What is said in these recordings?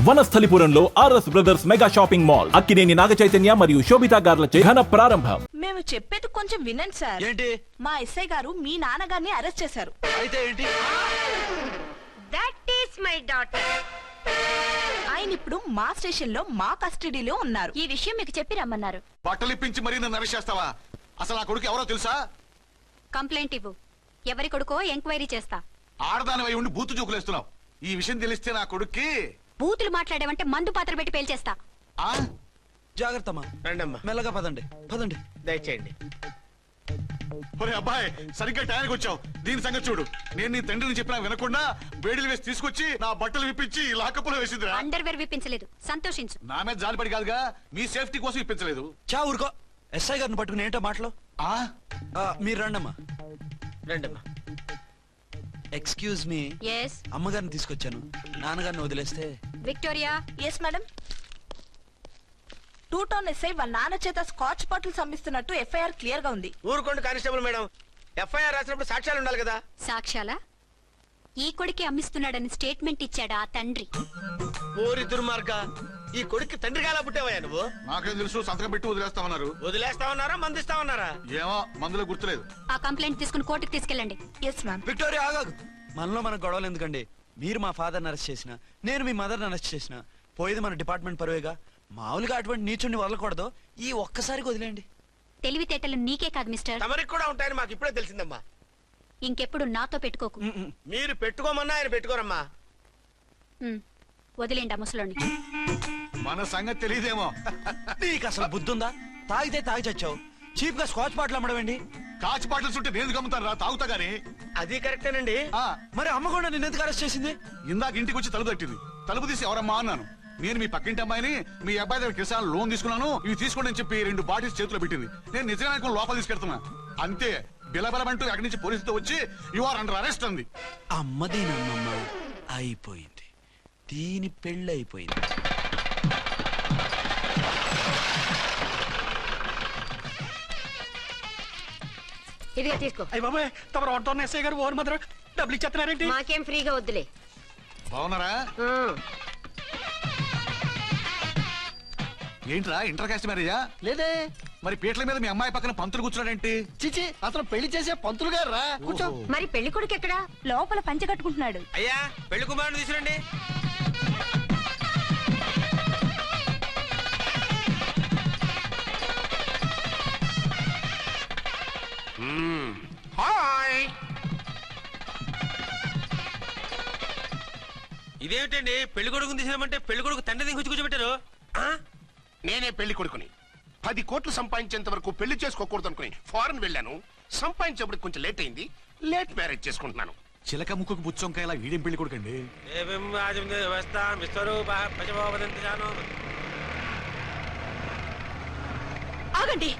వనస్థలిపురంలో RS brothers mega shopping mall Akkineni Naga Chaitanya మరియు శోభితా గార్లచే ఘన ప్రారంభం. మేము చెప్పేది కొంచెం వినండి సార్. ఏంటి? మా ఎస్ఐ గారు మీ నాన్నగారిని అరెస్ట్ చేశారు. అయితే ఏంటి? That is my daughter. ఆయన ఇప్పుడు మా స్టేషన్ లో మా కస్టడీలో ఉన్నారు. ఈ విషయం మీకు చెప్పి రమ్మన్నారు. బట్టలిప్పించి మరీ నన్ను అరెస్ట్ చేస్తావా? అసలు ఆ కొడుకు ఎవరో తెలుసా? కంప్లైంట్ ఇవ్వు. ఎవరి కొడుకో ఎంక్వైరీ చేస్తా. ఆడదానివై ఉండి బూతు చూకులేస్తున్నావు. ఈ విషయం తెలిస్తే నా కొడుక్కి బూతులు మాట్లాడేవంటే మందు పాత్ర పెట్టి పేల్చేస్తా. ఆ జాగ్రత్తమ్మా. రండమ్మా, మెల్లగా పదండి పదండి. దయచేయండి. ఒరే అబ్బాయి, సరిగ్గా టయానికి వచ్చావు. దీని సంగతి చూడు. నేను నీ తండ్రిని చెప్పినా వినకుండా వేడిలు వేసి తీసుకొచ్చి నా బట్టలు విప్పించి లాకప్పులో వేసిందిరా. అండర్వేర్ విప్పించలేదు, సంతోషించు. నా మీద జాలిపడి కాదుగా, మీ సేఫ్టీ కోసం ఇప్పించలేదు. చా ఊరుకో. ఎస్ఐ గారిని పట్టుకుని ఏంటో మాటలు. ఆ మీరు రండమ్మా. రండమ్మా. Excuse me. ఎస్ అమ్మగారిని తీసుకొచ్చాను. నాన్నగారిని వదిలేస్తే. Victoria. Yes madam. 2 town SI వాళ్ళ నాన్న చేత స్కాచ్ బాటిల్స్ అమ్మిస్తున్నట్టు ఎఫ్ఐఆర్ క్లియర్ గా ఉంది. ఊరుకోండి కానిస్టేబుల్ మేడం. ఎఫ్ఐఆర్ రాసినప్పుడు సాక్ష్యాలు ఉండాలి కదా. సాక్ష్యాలా? ఈ కొడుకే అమ్మిస్తున్నాడని స్టేట్మెంట్ ఇచ్చాడా ఆ తండ్రి? ఊరి దుర్మార్గ. ఈ కొడుక్కి తండ్రిగా ఎలా పుట్టావయ్యా నువ్వు? నాకేం తెలుసు, సంతకం పెట్టి వదిలేస్తామన్నారు. వదిలేస్తామన్నారా మందిస్తామన్నారా? ఏమో, మందులో గుర్తులేదు. ఆ కంప్లైంట్ తీసుకుని కోర్టుకు తీసుకెళ్ళండి. Yes ma'am. విక్టోరియా ఆగాగు. మనలో మన గొడవలు ఎందుకండి? మీరు మా ఫాదర్ని అరెస్ట్ చేసిన, నేను మీ మదర్ని అరెస్ట్ చేసిన, పోయేది మన డిపార్ట్మెంట్ పరువేగా. మామూలుగా అటువంటి నీచుడిని వదలకూడదు. ఈ ఒక్కసారికి వదిలేండి. తెలివితేటలు నీకే కాదు మిస్టర్, తమరికి కూడా ఉంటాయని మాకు ఇప్పుడే తెలిసిందమ్మా. ఇంకెప్పుడు నాతో పెట్టుకోకు. మీరు పెట్టుకోమన్నా ఆయన పెట్టుకోరమ్మా. వదిలేండి ఆ ముసలోని. మన సంగతి తెలియదేమో. నీకు అసలు బుద్ధుందా? తాగితే తాగి చచ్చావు. చీప్ గా స్కాచ్ బాటిల్ అమ్మడమేంటి? కాచి బాటలు చుట్టూ నేను గమ్ముతాను రా, తాగుతా గానీ. అది కరెక్టేనండి. మరి అమ్మ కూడా నిన్ను ఎందుకు అరెస్ట్ చేసింది? ఇందాక ఇంటికి వచ్చి తలుపు తట్టింది. తలుపు తీసి ఎవరమ్మా అన్నాను. నేను మీ పక్కింటి అమ్మాయిని, మీ అబ్బాయి దగ్గర కిసాన్ లోన్ తీసుకున్నాను, ఇవి తీసుకోండి అని చెప్పి 2 బాటిల్స్ చేతిలో పెట్టింది. నేను నిజంగా లోపల తీసుకెళ్తున్నా. అంతే, బిలబలమంటూ అక్కడి నుంచి పోలీసుతో వచ్చి యు ఆర్ అండర్ అరెస్ట్ అంది. అమ్మది నమ్మమ్మ అయిపోయింది. దీని పెళ్ళి అయిపోయింది. ఇదిగా తీసుకో. అయ్య బాబాయ్, తమరు ఆటోన్ ఎస్ఐ గారు ఓన్ మాత్రం డబ్బులు ఇచ్చేస్తున్నారేంటి? మాకేం ఫ్రీగా వద్దులే. బాగున్నారా? ఏంట్రా, ఇంటర్ కాస్ట్ మ్యారేజా? లేదే. మరి పీటల మీద మీ అమ్మాయి పక్కన పంతులు కూర్చున్నాడేంటి? చిచి, అతను పెళ్లి చేసే పంతులు గారు రా. కూర్చో. మరి పెళ్లి కొడుకు ఎక్కడా? లోపల పంచె కట్టుకుంటున్నాడు. అయ్యా, పెళ్లి కుమారుని తీసుకురండి. హాయ్. ఇదేమిటండి, పెళ్లి కొడుకుని తీసినామంటే పెళ్లి కొడుకు తండ్రి దిగి కూర్చోబెట్టారు. నేనే పెళ్లి కొడుకుని. 10 కోట్లు సంపాదించేంత వరకు పెళ్లి చేసుకోకూడదు అనుకుని ఫారెన్ వెళ్ళాను. సంపాదించేప్పుడు కొంచెం లేట్ అయింది. లేట్ మ్యారేజ్ చేసుకుంటున్నాను. చిలక ముక్కుకు బుచ్చొంకాయలా వీడేం పెళ్లి కొడుకండి? ఆగండి.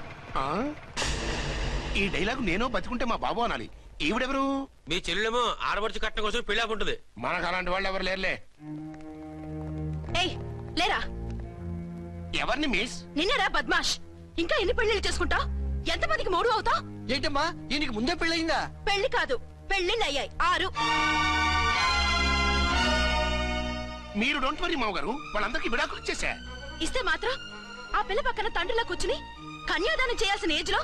ఈ డైలాగ్ నేను బతికుంటే మా బాబు అనాలి. ఈవిడెవరు? మీ చెల్లెమో ఆడబడుచు కట్టడం కోసం పెళ్లి ఆకుంటుంది. మనకు అలాంటి వాళ్ళు ఎవరు లేరులే. ఏయ్ లేరా. ఎవరిని మిస్? నిన్నరా బద్మాష్. ఇంకా ఎన్ని పెళ్లిళ్ళు చేసుకుంటా? ఎంతమందికి మూడు అవుతా? ఏంటమ్మా, ఈయనకి ముందే పెళ్ళయిందా? పెళ్లి కాదు, పెళ్లిళ్ళు అయ్యాయి 6. మీరు డోంట్ వరీ మావ గారు, వాళ్ళందరికీ విడాకులు ఇచ్చేసా. ఇస్తే మాత్రం ఆ పిల్ల పక్కన తండ్రిలా కూర్చుని కన్యాదానం చేయాల్సిన ఏజ్ లో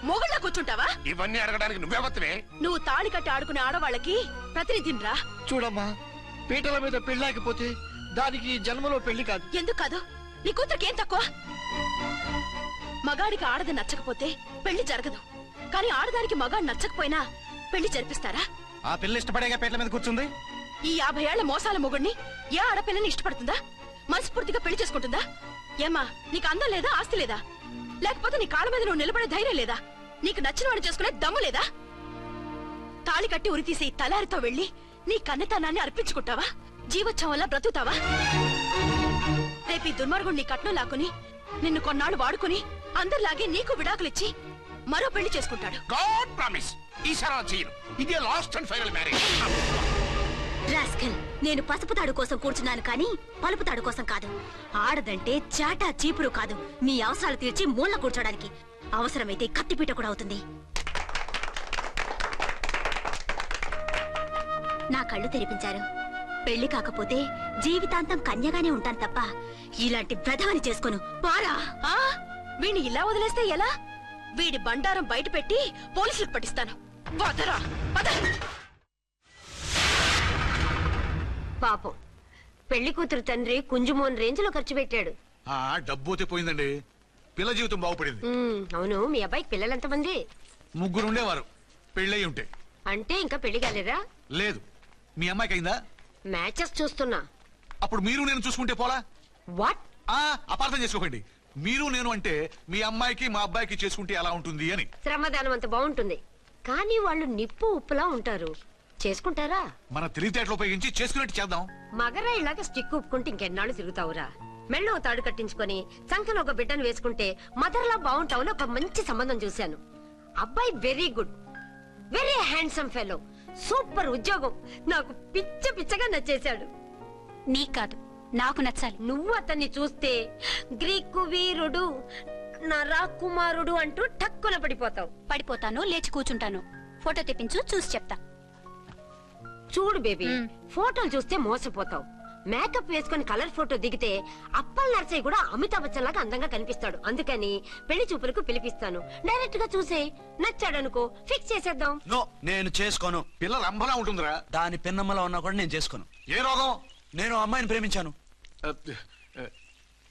మొగుళ్ళ కూర్చుంటావా? ఇవన్నీ అడగడానికి నువ్వెవత్తవే? నువ్వు తాళి కట్టి ఆడుకునే ఆడవాళ్ళకి ప్రతినిధిరా. చూడమ్మా, పీటల మీద పెళ్ళాకపోతే దానికి జన్మలో పెళ్లి కాదు. ఎందుకు కాదు? నీ కూతురికేం తక్కువ? మగాడికి ఆడది నచ్చకపోతే పెళ్లి జరగదు. కానీ ఆడదానికి మగాడు నచ్చకపోయినా పెళ్లి జరిపిస్తారా? ఆ పిల్ల ఇష్టపడేగా పీటల మీద కూర్చుంది. ఈ 50 ఏళ్ల మోసాల మొగుడిని ఏ ఆడపిల్లని ఇష్టపడుతుందా? మనస్ఫూర్తిగా పెళ్లి చేసుకుంటుందా? ఏమ్మా, నీకు అందం లేదా, ఆస్తి లేదా? లేకపోతే నీ కాళ్ళ మీద నువ్వు నిలబడే ధైర్యం లేదా? నీకు నచ్చిన వాడిని చేసుకునే దమ్ము లేదా? తాళి కట్టి ఉరితీసే ఈ తలారితో వెళ్లి నీ కన్నెతనాన్ని అర్పించుకుంటావా? జీవోత్సవం వల్ల బ్రతుకుతావా? రేపు ఈ దుర్మార్గుడు నీ కట్నం లాక్కుని నిన్ను కొన్నాళ్ళు వాడుకుని అందరిలాగే నీకు విడాకులిచ్చి మరో పెళ్లి చేసుకుంటాడు. గాడ్ ప్రామిస్, ఈసారి చేయను. ఇదే last and final marriage. Rascal, నేను పసుపు తాడు కోసం కూర్చున్నాను కానీ పలుపు తాడు కోసం కాదు. ఆడదంటే చాటా చీపురు కాదు, నీ అవసరాలు తీర్చి మూల కూర్చోడానికి. అవసరమైతే కత్తిపీట కూడా అవుతుంది. నా కళ్ళు తెరిపించారు. పెళ్లి కాకపోతే జీవితాంతం కన్యగానే ఉంటాను తప్ప ఇలాంటి వెధవని చేసుకోను. పారా. ఆ వీణ్ణి ఇలా వదిలేస్తే ఎలా? వీడి బండారం బయట పెట్టి పోలీసులకు పట్టిస్తాను. వదరా పద. పాపం పెళ్లి కూతురు తండ్రి కుంజుమోన్ రేంజ్ లో ఖర్చు పెట్టాడు. డబ్బు అయితే పోయిందండి, పిల్ల జీవితం బాగుపడింది. అవును, మీ అబ్బాయికి పిల్లలెంతమంది? 3 ఉండేవారు, పెళ్ళయి ఉంటే. అంటే ఇంకా పెళ్లి కాలేరా? లేదు. మీ అమ్మాయికి అయిందా? మ్యాచెస్ చూస్తున్నా. అప్పుడు మీరు నేను చూసుకుంటే పోలా? వాట్? అపార్థం చేసుకోకండి. మీరు నేను అంటే మీ అమ్మాయికి మా అబ్బాయికి చేసుకుంటే ఎలా ఉంటుంది అని. శ్రమదానం అంత బాగుంటుంది, కానీ వాళ్ళు నిప్పు ఉప్పులా ఉంటారు. చేసుకుంటారా? మన తెలివితేటలు ఉపయోగించి చేసుకున్నట్టు చేద్దాం. మగరా ఇలాగ స్టిక్ ఉప్పుకుంటే ఇంకెన్నాళ్ళు తిరుగుతావురా? మెళ్ళో తాడు కట్టించుకొని సంఖ్యలో ఒక బిడ్డను వేసుకుంటే మదర్లా బాగుంటావుని ఒక మంచి సంబంధం చూశాను. అబ్బాయి very good, very handsome fellow, super ఉద్యోగం. నాకు పిచ్చగా నచ్చేశాడు. నీకు కాదు, నాకు నచ్చాలి. నువ్వు అతన్ని చూస్తే గ్రీకు వీరుడు, నా రాకుమారుడు అంటూ టక్కున పడిపోతావు. పడిపోతాను, లేచి కూర్చుంటాను. ఫోటో తెప్పించు, చూసి చెప్తా. చూడు బేబీ, ఫోటోలు చూస్తే మోసపోతావు. మేకప్ వేసుకుని కలర్ ఫోటో దిగితే అప్పల్ నర్సయ్య కూడా అమితాబ్ బచ్చన్ లాగా అందంగా కనిపిస్తాడు. అందుకని పెళ్లి చూపులకు పిలిపిస్తాను. డైరెక్ట్ గా చూసే నచ్చాడనుకో ఫిక్స్ చేసేద్దాం. నో, నేను చేసుకోను. పిల్ల రంభలా ఉంటుందిరా. దాని పిన్నమ్మలా ఉన్నా కూడా నేను చేసుకోను. ఏ రోగం? నేను ఆ అమ్మాయిని ప్రేమించాను.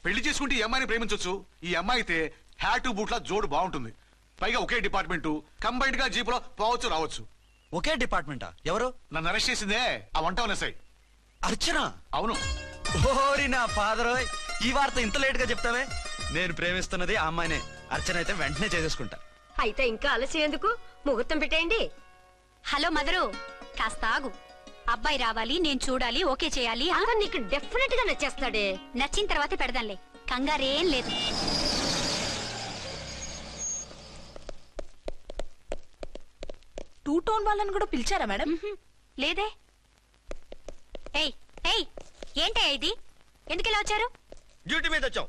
పెళ్లి చేసుకుంటే ఈ అమ్మాయిని ప్రేమించొచ్చు. ఈ అమ్మాయి అయితే హ్యాటు బూట్ల జోడు బాగుంటుంది. పైగా ఒకే డిపార్ట్మెంట్, కంబైన్డ్ గా జీపులో పోవచ్చు రావచ్చు. ఒకే డిపార్ట్మెంటా? ఎవరు? నన్ను అరెస్ట్ చేసిందే ఆ వంటవనసాయి. అర్చన? అవును. ఓరి నా ఫాదర్, ఈ వార్త ఇంత లేట్ గా చెప్తావే? నేను ప్రేమిస్తున్నది ఆ అమ్మాయినే. అర్చన అయితే వెంటనే చేసేసుకుంటా. అయితే ఇంకా ఆలస్యం ఎందుకు? ముహూర్తం పెట్టేయండి. హలో మదరు, కాస్త ఆగు. అబ్బాయి రావాలి, నేను చూడాలి, ఓకే చేయాలి. అతను నీకు డెఫినెట్ గా నచ్చేస్తాడే. నచ్చిన తర్వాత పెడదాంలే, కంగారేం లేదు. టూ టోన్ వాళ్ళని కూడా పిలిచారా మేడం? లేదే. ఏయ్ ఏయ్, ఏంటయ్యా ఇది? ఎందుకు ఇలా వచ్చారు? డ్యూటీ మీద వచ్చాం.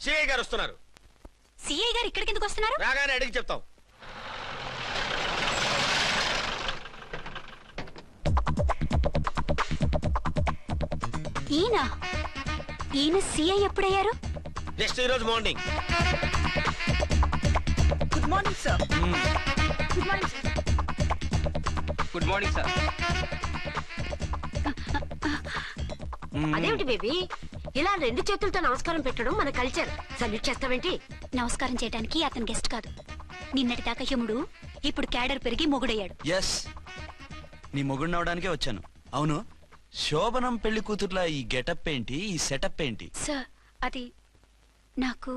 సిఐ గారు వస్తున్నారు. సిఐ గారు ఇక్కడికి ఎందుకు వస్తున్నారు? రాగానే అడిగి చెప్తాం. ఈయన సిఐ ఎప్పుడయ్యారు? నెక్స్ట్ ఈ రోజు morning. Good morning sir. Good morning sir. Good morning sir. అదేమిటి బేబీ, ఇలా 2 చేతులతో నమస్కారం పెట్టడం మన కల్చర్. సల్యూట్ చేస్తావేంటి? నమస్కారం చేయడానికి అతను గెస్ట్ కాదు. నిన్నటి దాకా యముడు, ఇప్పుడు క్యాడర్ పెరిగి మొగుడయ్యాడు. ఎస్, నీ మొగుడిని అవడానికే వచ్చాను. అవును, శోభనం పెళ్లి కూతుర్లా ఈ గెటప్ ఏంటి, ఈ సెటప్ ఏంటి? సార్, అది నాకు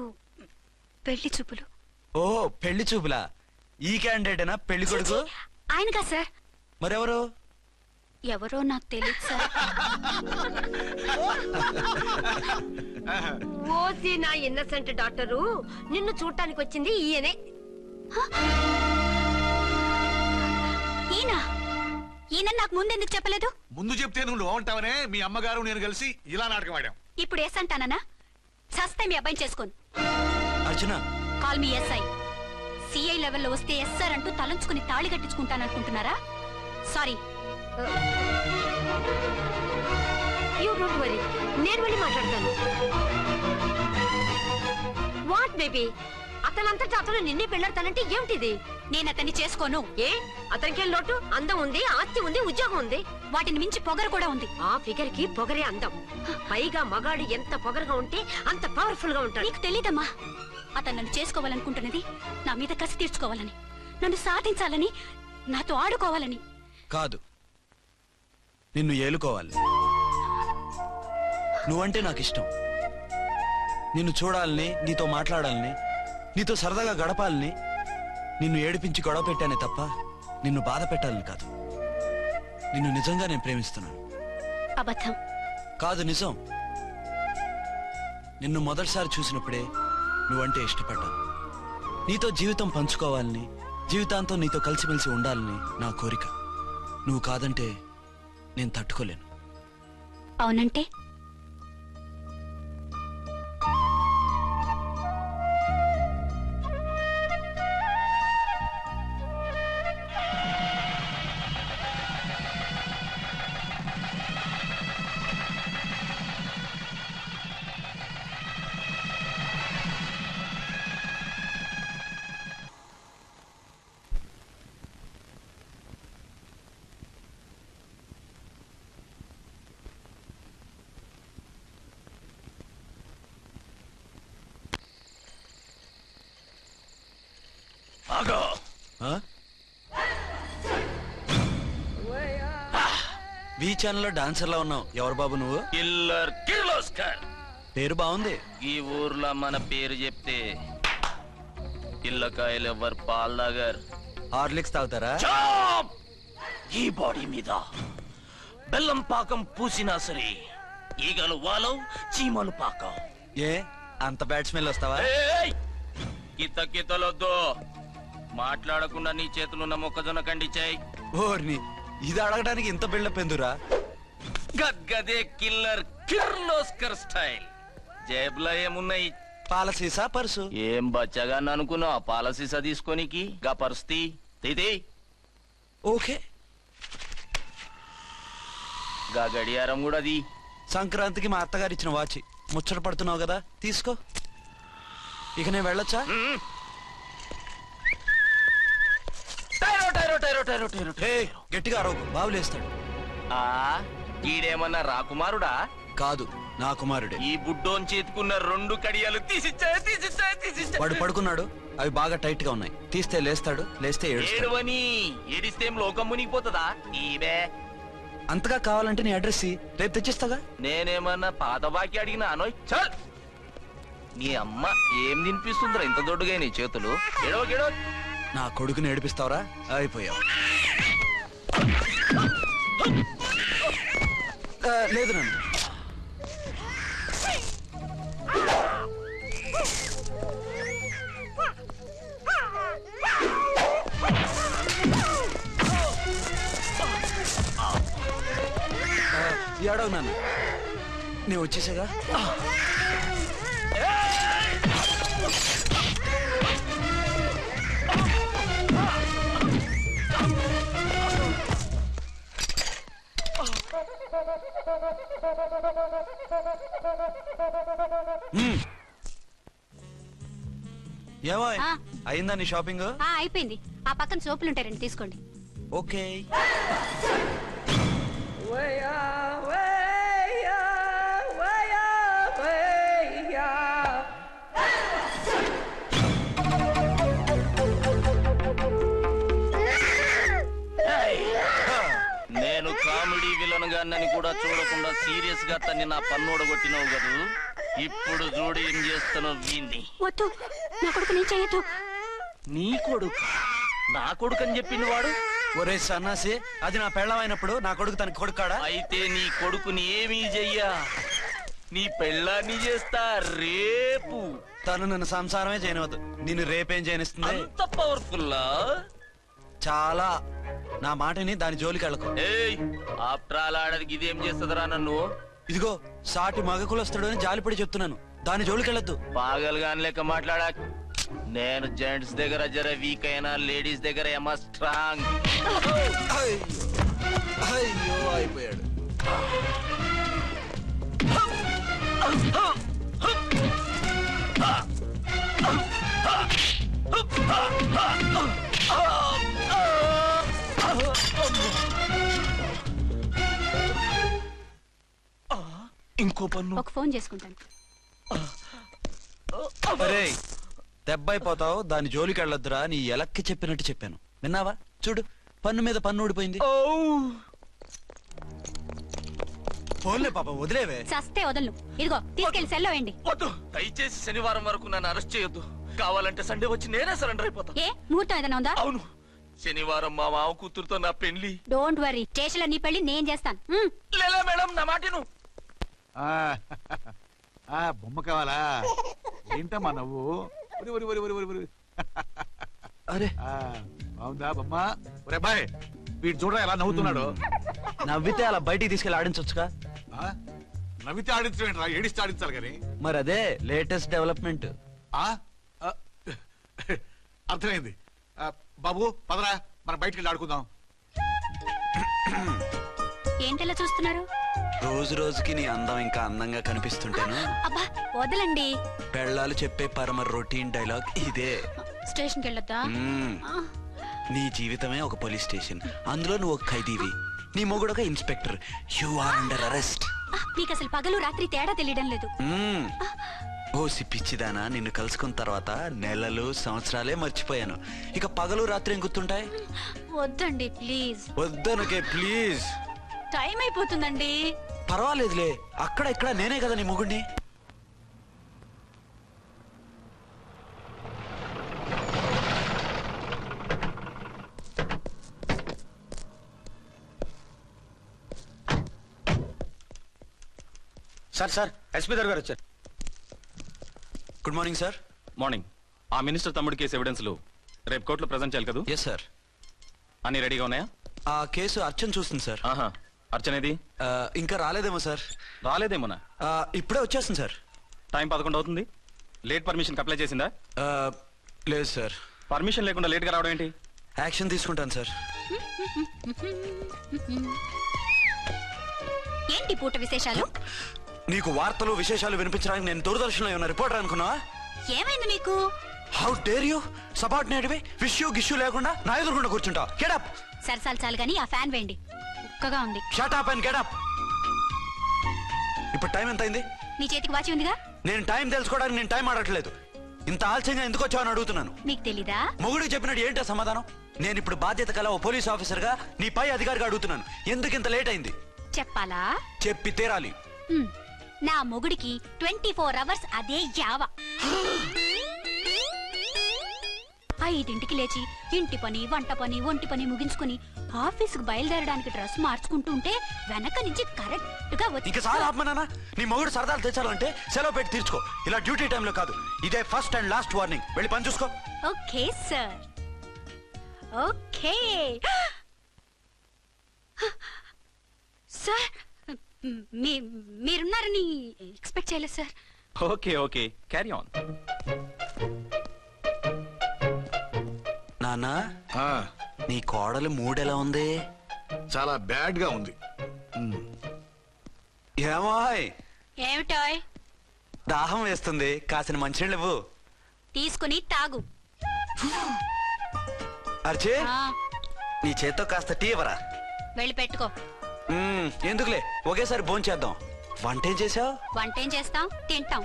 పెళ్లి చూపులు. ఓ, పెళ్లి చూపులా? ఈ క్యాండిడేటేనా పెళ్లి కొడుకు? ఆయనగా సార్. మరెవరు? ఎవరో నాకు తెలియదు సార్. ఓసి నా ఇన్నసెంట్ డాక్టరు, నిన్ను చూడటానికి వచ్చింది ఈయనే. ఈయన నాకు ముందెందుకు చెప్పలేదు? ముందు చెప్తే నువ్వు బాగుంటావనే మీ అమ్మగారు నేను కలిసి ఇలా నాటకం ఆడాం. ఇప్పుడు ఎస్ అంటానా? సస్తే మీ అబ్బాయిని చేసుకోను. అర్చన, కాల్ మీ ఎస్ఐ. సిఐ లెవెల్లో వస్తే ఎస్ఆర్ అంటూ తలంచుకుని తాళి కట్టించుకుంటాననుకుంటున్నారా? సారీ. యూ డోంట్ వరీ, నేను వెళ్ళి మాట్లాడతాను. వాట్ బేబీ, అతనంతటా అతను నిన్నే పెళ్ళాడతానంటే ఏమిటిది? నేను అతన్ని చేసుకోను. ఏ, అతనికేం లోటు? అందం ఉంది, ఆస్తి ఉంది, ఉద్యోగం ఉంది. వాటిని మించి పొగరు కూడా ఉంది. ఆ ఫిగర్ కి పొగరే అందం. పైగా మగాడు ఎంత పొగరుగా ఉంటే అంత పవర్ఫుల్ గా ఉంటాడు. నీకు తెలీదమ్మా, అతను నన్ను చేసుకోవాలనుకుంటున్నది నా మీద కసి తీర్చుకోవాలని, నన్ను సాధించాలని, నాతో ఆడుకోవాలని కాదు, నిన్ను ఏలుకోవాలి. నువ్వంటే నాకు ఇష్టం. నిన్ను చూడాలని, నీతో మాట్లాడాలని, నీతో సరదాగా గడపాలని, నిన్ను ఏడిపించి గొడవ పెట్టానే తప్ప నిన్ను బాధ పెట్టాలని కాదు. నిన్ను నిజంగా నేను ప్రేమిస్తున్నాను. అబద్ధం కాదు, నిజం. నిన్ను మొదటిసారి చూసినప్పుడే నువ్వంటే ఇష్టపడ్డాను. నీతో జీవితం పంచుకోవాలని, జీవితాంతం నీతో కలిసిమెలిసి ఉండాలని నా కోరిక. నువ్వు కాదంటే నేను తట్టుకోలేను. అవునంటే ఛానల్లో డాన్సర్ లా ఉన్నావు. ఎవరు బాబు నువ్వు? కిల్లర్ కిర్లోస్కర్. పేరు బాగుంది. ఈ ఊర్లో మన పేరు చెప్తే పిల్లకాయలు ఎవరు పాల్దాగర్. హార్లిక్స్ తాగుతారా? చాప్! ఈ బాడీ మీద బెల్లం పాకం పూసినా సరే ఈగలు వాలవు, చీమలు పాకం. ఏ అంత బ్యాడ్ స్మెల్ వస్తావా? కిత కితలొద్దు. మాట్లాడకుండా నీ చేతులున్న మొక్కజొన్న కండిచాయి. ఓర్ని, ఇది అడగడానికి ఇంత బిల్డప్ ఎందురా? గద్గదే కిల్లర్ కిర్లోస్కర్ స్టైల్. జేబులో ఏమున్నాయి? పాల సీసా, పర్సు. ఏం బచ్చగా అనుకున్నావు? పాలసీసా తీసుకోనికి గా పరిస్థితి తీది. ఓకే. గా గడియారం కూడా అది. సంక్రాంతికి మా అత్తగారు ఇచ్చిన వాచి. ముచ్చట పడుతున్నావు కదా, తీసుకో. ఇక నేను వెళ్ళొచ్చా? టైరో టైరో టైరో టైరో టైరో హే, గట్టిగా అరవకు, బావులేస్తాడు. ఆ ఈడేమన్నా రాకుమారుడా? కాదు, నా కుమారుడే. ఈ బుడ్డోన్ చేతుకున్న 2 కడియాలు తీసిచ్చా. వాడు పడుకున్నాడు, అవి బాగా టైట్ గా ఉన్నాయి. తీస్తే లేస్తాడు, లేస్తే ఏడుస్తాడు. ఏడవని ఏడిస్తే లోకం మునిగిపోతుందా? ఈబే అంతగా కావాలంటే నీ అడ్రస్ రేపు తెచ్చిస్తాగా. నేనేమన్నా పాత బాకి అడిగినా అనోయ్. చల్, నీ అమ్మ ఏం తినిపిస్తుందిరా ఇంత దొడ్డుగా నీ చేతులు? ఎడవ నా కొడుకుని ఏడిపిస్తావరా? అయిపోయావు. లేదు నన్ను. ఏడవు నాన్న, నేను వచ్చేసాగా. ఏమో అయిందా నీ షాపింగ్? అయిపోయింది. ఆ పక్కన సోపులుంటాయి, రండి తీసుకోండి. ఓకే. నేను కామెడీ విలన్ గాన్నని కూడా చూడకుండా సీరియస్ గా తన్ని నా పన్నోడగొట్టినావు కదూ. ఇప్పుడు చూడు ఏం చేస్తున్నావు వీణ్ణి. వద్దు, నా కొడుకు నేను చేయొద్దు. నీ కొడుకు నా కొడుకు అని చెప్పింది వాడు. ఒరే సన్నాసి, అది నా పెళ్ళమైనప్పుడు నా కొడుకు తన కొడుకాడా? అయితే నీ కొడుకుని ఏమీ చెయ్యా, నీ పెళ్ళాన్ని చేస్తా రేపు. తను నన్ను సంసారమే చేయనవద్దు, నిన్ను రేపేం చేయనిస్తుంది? అంత పవర్ఫుల్లా? చాలా. నా మాటని దాని జోలికి వెళ్ళకు. ఏయ్, ఆఫ్టర్ ఆల్ ఆడదికి ఇదేం చేస్తుందిరా నన్ను? ఇదిగో సాటి మగ కులస్తుడు అని జాలిపడి చెప్తున్నాను, దాని జోలికి వెళ్ళొద్దు. పాగలుగాని లెక్క మాట్లాడా. నేను జెంట్స్ దగ్గర జర వీక్ అయినా లేడీస్ దగ్గర ఏమో స్ట్రాంగ్. అయ్యో అయిపోయాడు. ఇంకో పన్ను. ఒక ఫోన్ చేసుకుంటాను. అరే దెబ్బైపోతావు, దాని జోలికి వెళ్ళొద్దురా. నీ ఎలక్కి చెప్పినట్టు చెప్పాను, విన్నావా? చూడు, పన్ను మీద పన్ను ఊడిపోయింది. ఫోన్లే పాప, వదిలేవే. చస్తే వదలను. ఇదిగో తీసుకెళ్లి సెల్లో వేయండి. వద్దు, దయచేసి శనివారం వరకు నన్ను అరెస్ట్ చేయొద్దు. కావాలంటే సండే వచ్చి నేనే సరెండర్ అయిపోతా. ఏ ముహూర్తం ఏదైనా ఉందా? అవును, శనివారం మా మామ కూతురుతో నా పెళ్లి. డోంట్ వరీ, స్టేషన్ లో నీ పెళ్లి నేను చేస్తాను. లేలా మేడం, నా మాటను. బొమ్మ కావాలా? ఏంటమ్మా నవ్వు? అరే బాగుందా బొమ్మ? ఒరే బాయ్, వీడు చూడరా ఎలా నవ్వుతున్నాడు. నవ్వితే అలా బయటికి తీసుకెళ్ళి ఆడించొచ్చుగా. నవ్వితే ఆడించడం, ఏడిస్తే ఆడించాలి కానీ. మరి అదే లేటెస్ట్ డెవలప్మెంట్. అర్థమైంది. బాబు పదరా, మనం బయటికి వెళ్ళి ఆడుకుందాం. ఏంటలా చూస్తున్నారు? రోజు రోజుకి నీ అందం ఇంకా అందంగా కనిపిస్తుంటాను. అబ్బా వదలండి. పెళ్ళాలు చెప్పే పరమ రొటీన్ డైలాగ్ ఇదే. స్టేషన్కి వెళ్ళొద్దా? నీ జీవితమే ఒక పోలీస్ స్టేషన్, అందులో నువ్వు ఒక ఖైదీవి, నీ మొగుడు ఒక inspector. You are under arrest. మీకు అసలు పగలు రాత్రి తేడా తెలియడం లేదు. ఓ సిప్పిచ్చిదానా, నిన్ను కలుసుకున్న తర్వాత నెలలు సంవత్సరాలే మర్చిపోయాను. ఇక పగలు రాత్రి ఏం గుర్తుంటాయి? వద్దండి ప్లీజ్. వద్దనకే ప్లీజ్. టైం అయిపోతుందండి. పర్వాలేదులే, అక్కడ ఇక్కడ నేనే కదా నీ మొగుడిని. సార్ ఎస్పీ గారు వచ్చారు. Good morning sir. మార్నింగ్. ఆ మినిస్టర్ తమ్ముడి కేసు ఎవిడెన్స్లు రేపు కోర్టులో ప్రజెంట్ చేయాలి కదా? Yes sir. అన్ని రెడీగా ఉన్నాయా? ఆ కేసు అర్చన చూస్తుంది సార్. ఆహా, అర్చనేది? ఇంకా రాలేదేమో సార్. రాలేదేమోనా? ఇప్పుడే వచ్చేస్తుంది సార్. టైం 11 అవుతుంది. లేట్ పర్మిషన్ అప్లై చేసిందా? లేదు సార్. పర్మిషన్ లేకుండా లేట్గా రావడం ఏంటి? యాక్షన్ తీసుకుంటాను సార్. ఏంటి పూట విశేషాలు? నీకు వార్తలు విశేషాలు వినిపించడానికి నేను దూరదర్శన్లో ఉన్న రిపోర్టర్ అనుకున్నావా? ఏమైంది మీకు? హౌ డేర్ యూ సబార్డినేట్వి విష్యూ గిష్యూ లేకుండా నా ఎదురుకుండా కూర్చుంటావు? Get up. సరసాలు చాలు గానీ ఆ ఫ్యాన్ వేయండి, ఉక్కగా ఉంది. Shut up and get up. ఇప్పుడు టైం ఎంత అయింది? మీ చేతికి వాచి ఉందిగా. నేను టైం తెలుసుకోవడానికి నేను టైం ఆడట్లేదు. ఇంత ఆలస్యంగా ఎందుకు వచ్చావని అడుగుతున్నాను. మీకు తెలీదా? మొగుడికి చెప్పినట్టు ఏంటో సమాధానం? నేను ఇప్పుడు బాధ్యత కల ఓ పోలీస్ ఆఫీసర్ గా నీ పై అధికారిగా అడుగుతున్నాను. ఎందుకు ఇంత లేట్ అయింది? చెప్పాలా? చెప్పి తీరాలి. నా మొగుడికి 24 అవర్స్ అదే యావ. 5ంటికి లేచి ఇంటి పని, వంట పని, ఒంటి పని ముగించుకుని ఆఫీసుకు బయలుదేరడానికి డ్రెస్ మార్చుకుంటూ ఉంటే వెనక నుంచి కరెక్ట్ గా ఇక చాలా ఆత్మనానా. నీ మొగుడు సరదాలు తెచ్చాలంటే సెలవు పెట్టి తీర్చుకో. ఇలా డ్యూటీ టైంలో కాదు. ఇదే ఫస్ట్ అండ్ లాస్ట్ వార్నింగ్. వెళ్ళి పని చూసుకో. Okay sir. Okay sir. మీరున్నారని ఎక్స్పెక్ట్ చేయలేదు sir. Okay okay, carry on. నాన్నా, నీ కోడలు మూడెలా ఉంది? చాలా బ్యాడ్ గా ఉంది. ఏమాయ్? ఏమిటాయ్? దాహం వేస్తుంది, కాసిన మంచినీళ్ళు ఇవ్వు. తీసుకుని తాగు. అర్చే, ఆ, నీ చేత్తో కాస్త టీ ఇవ్వరా? వెళ్ళి పెట్టుకో. ఎందుకులే, ఒకేసారి భోంచేద్దాం. వంటేం చేసావు? వంటేం చేస్తాం, తింటాం.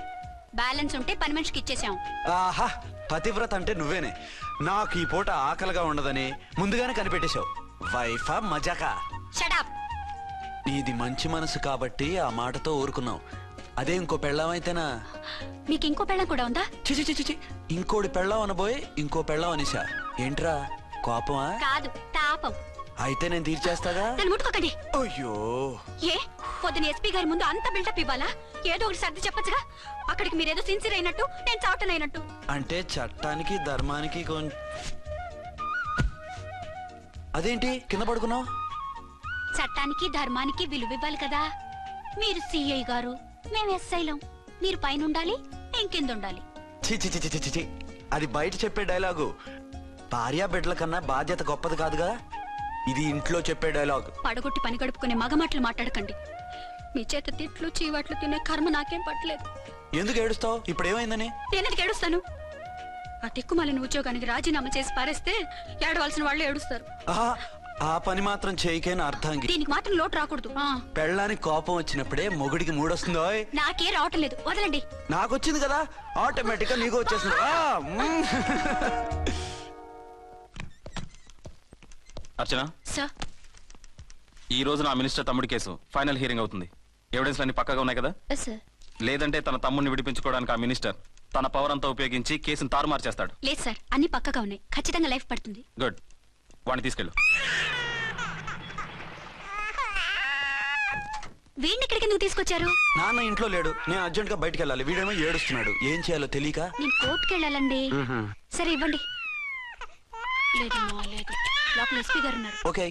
బ్యాలెన్స్ ఉంటే పని మనిషికి ఇచ్చేసాం. ఆహా, పతివ్రత అంటే నువ్వేనే. నాకు ఈ పూట ఆకలిగా ఉండదని ముందుగానే కనిపెట్టేశావు. వైఫా మజాకా? షటప్. నీది మంచి మనసు కాబట్టి ఆ మాటతో ఊరుకున్నావు. అదే ఇంకో పెళ్ళాం అయితేనా? మీకు ఇంకో పెళ్ళం కూడా ఉందా? చిచి చిచి చి, ఇంకోటి పెళ్ళాం అనబోయి ఇంకో పెళ్ళాం అనేసా. ఏంట్రా కోపమా? కాదు, తాపం. అయితే నేను తీర్చేస్తాగా. నన్ను ముట్టుకోకండి. అయ్యో, ఏ పొద్దున ఎస్పీ గారి ముందు అంత బిల్డప్ ఇవ్వాలా? ఏదో ఒకటి సర్ది చెప్పచ్చుగా. అక్కడికి మీరేదో సిన్సియర్ అయినట్టు, నేను చావటం అయినట్టు. అంటే చట్టానికి ధర్మానికి అదేంటి కింద పడుకున్నావు? చట్టానికి ధర్మానికి విలువ ఇవ్వాలి కదా. మీరు సిఐ గారు, మేము ఎస్ఐలం. మీరు పైన ఉండాలి, నేను కింద ఉండాలి. చి చి చి చి చి, అది బయట చెప్పే డైలాగు. భార్యా బిడ్డల కన్నా బాధ్యత గొప్పది కాదుగా. ఇది ఇంట్లో చెప్పే డైలాగ్. పడగొట్టి పని గడుపుకునే మగమాటలు మాట్లాడకండి. మీ చేత తిట్లు చీవాట్లు తినే కర్మ నాకేం పట్టలేదు. ఎందుకు ఏడుస్తావు? ఇప్పుడు ఏమైందని? నేనెందుకు ఏడుస్తాను? ఆ తిక్కుమాలిన ఉద్యోగానికి రాజీనామా చేసి పారేస్తే ఏడవలసిన వాళ్ళు ఏడుస్తారు. ఆ పని మాత్రం చేయకేన అర్థంగి. దీనికి మాత్రం లోటు రాకూడదు. పెళ్ళానికి కోపం వచ్చినప్పుడే మొగుడికి మూడొస్తుందో? నాకే రావటం లేదు, వదలండి. నాకు వచ్చింది కదా, ఆటోమేటిక్ గా నీకు వచ్చేసింది. అర్చన సార్, ఈ రోజు నా మినిస్టర్ తమ్ముడి కేసు ఫైనల్ హియరింగ్ అవుతుంది. ఎవిడెన్స్ అన్ని పక్కగా ఉన్నాయి కదా? సార్. లేదంటే తన తమ్ముడిని విడిపించుకోవడానికి ఆ మినిస్టర్ తన పవర్ అంతా ఉపయోగించి కేసును తారుమారు చేస్తాడు. లేదు సార్, అన్ని పక్కగా ఉన్నాయి. ఖచ్చితంగా లైఫ్ పడుతుంది. గుడ్, వాడిని తీసుకెళ్ళు. వీడిని ఇక్కడికి ఎందుకు తీసుకొచ్చారు? నాన్న ఇంట్లో లేడు, నేను అర్జెంట్ గా బయటకు వెళ్ళాలి. వీడేమో ఏడుస్తున్నాడు. ఏం చేయాలో తెలియక. నేను కోర్టుకు వెళ్ళాలండి. సరే ఇవ్వండి. లేదు లేదు, లోపల ఎస్పీ గారు ఉన్నారు. ఓకే.